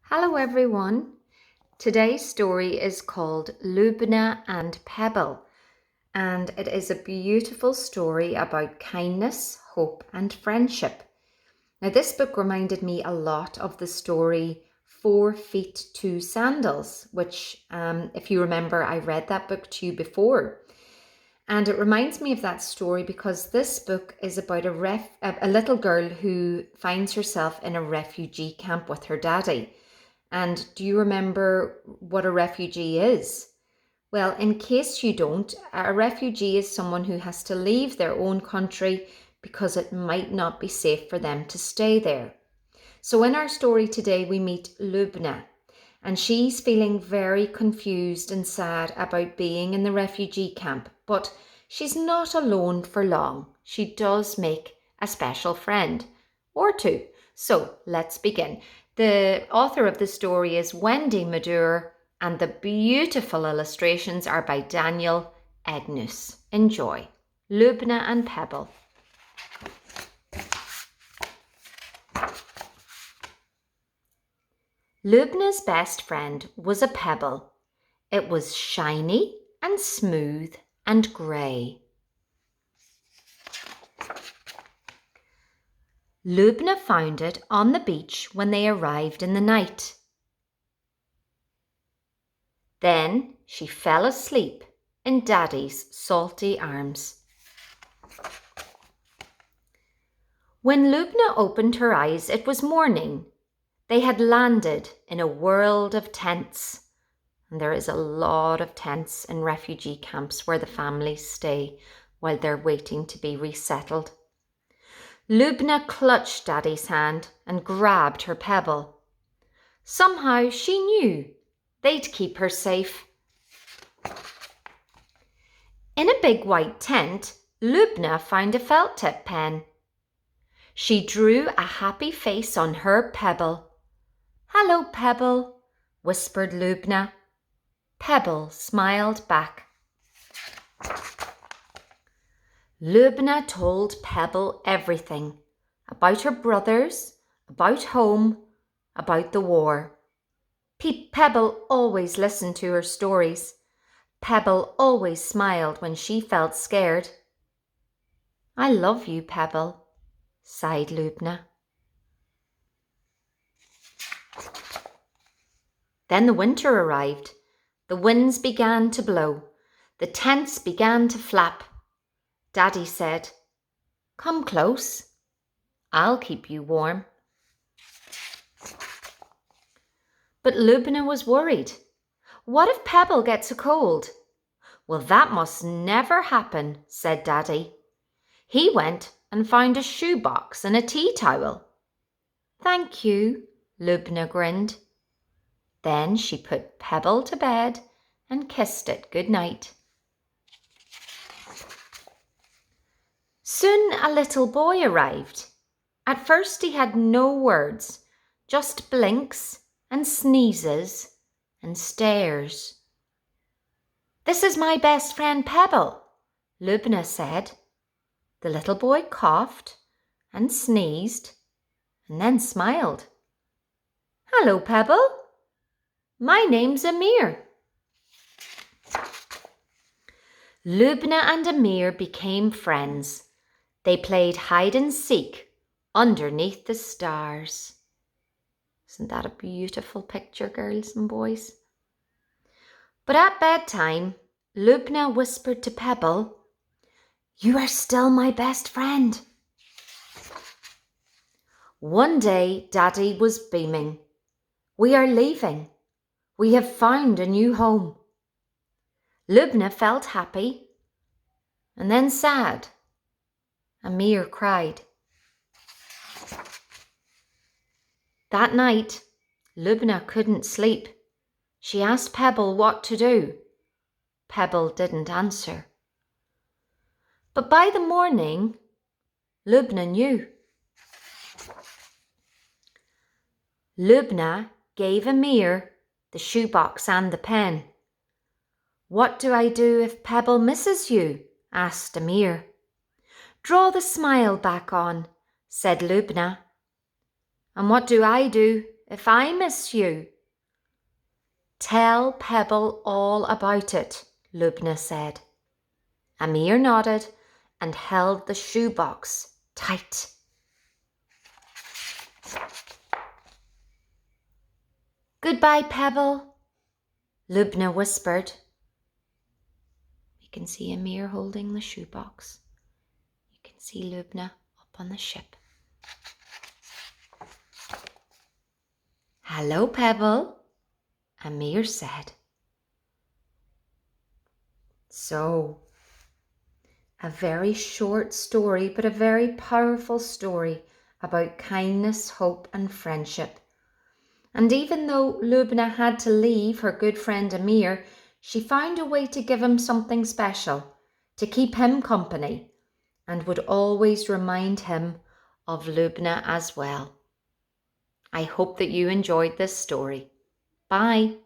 Hello everyone. Today's story is called Lubna and Pebble, and it is a beautiful story about kindness, hope and friendship. Now this book reminded me a lot of the story 4 Feet, 2 Sandals, which if you remember, I read that book to you before. And it reminds me of that story because this book is about a little girl who finds herself in a refugee camp with her daddy. And do you remember what a refugee is? Well, in case you don't, a refugee is someone who has to leave their own country because it might not be safe for them to stay there. So in our story today, we meet Lubna, and she's feeling very confused and sad about being in the refugee camp, but she's not alone for long. She does make a special friend or two. So let's begin. The author of the story is Wendy Madur, and the beautiful illustrations are by Daniel Egnus. Enjoy. Lubna and Pebble. Lubna's best friend was a pebble. It was shiny and smooth and grey. Lubna found it on the beach when they arrived in the night. Then she fell asleep in Daddy's salty arms. When Lubna opened her eyes, it was morning. They had landed in a world of tents. And there is a lot of tents in refugee camps where the families stay while they're waiting to be resettled. Lubna clutched Daddy's hand and grabbed her pebble. Somehow she knew they'd keep her safe. In a big white tent, Lubna found a felt tip pen. She drew a happy face on her pebble. "Hello, Pebble," whispered Lubna. Pebble smiled back. Lubna told Pebble everything about her brothers, about home, about the war. Pebble always listened to her stories. Pebble always smiled when she felt scared. "I love you, Pebble," sighed Lubna. Then the winter arrived. The winds began to blow. The tents began to flap. Daddy said, "Come close. I'll keep you warm." But Lubna was worried. What if Pebble gets a cold? "Well, that must never happen," said Daddy. He went and found a shoebox and a tea towel. "Thank you," Lubna grinned. Then she put Pebble to bed and kissed it good night. Soon a little boy arrived. At first he had no words, just blinks and sneezes and stares. "This is my best friend Pebble," Lubna said. The little boy coughed and sneezed and then smiled. "Hello, Pebble. My name's Amir." Lubna and Amir became friends. They played hide and seek underneath the stars. Isn't that a beautiful picture, girls and boys? But at bedtime, Lubna whispered to Pebble, "You are still my best friend." One day, Daddy was beaming. "We are leaving. We have found a new home." Lubna felt happy and then sad. Amir cried. That night, Lubna couldn't sleep. She asked Pebble what to do. Pebble didn't answer. But by the morning, Lubna knew. Lubna gave Amir the shoebox and the pen. "What do I do if Pebble misses you?" asked Amir. "Draw the smile back on," said Lubna. "And what do I do if I miss you?" "Tell Pebble all about it," Lubna said. Amir nodded and held the shoebox tight. "Goodbye, Pebble," Lubna whispered. You can see Amir holding the shoebox. You can see Lubna up on the ship. "Hello, Pebble," Amir said. So, a very short story, but a very powerful story about kindness, hope, and friendship. And even though Lubna had to leave her good friend Amir, she found a way to give him something special, to keep him company, and would always remind him of Lubna as well. I hope that you enjoyed this story. Bye.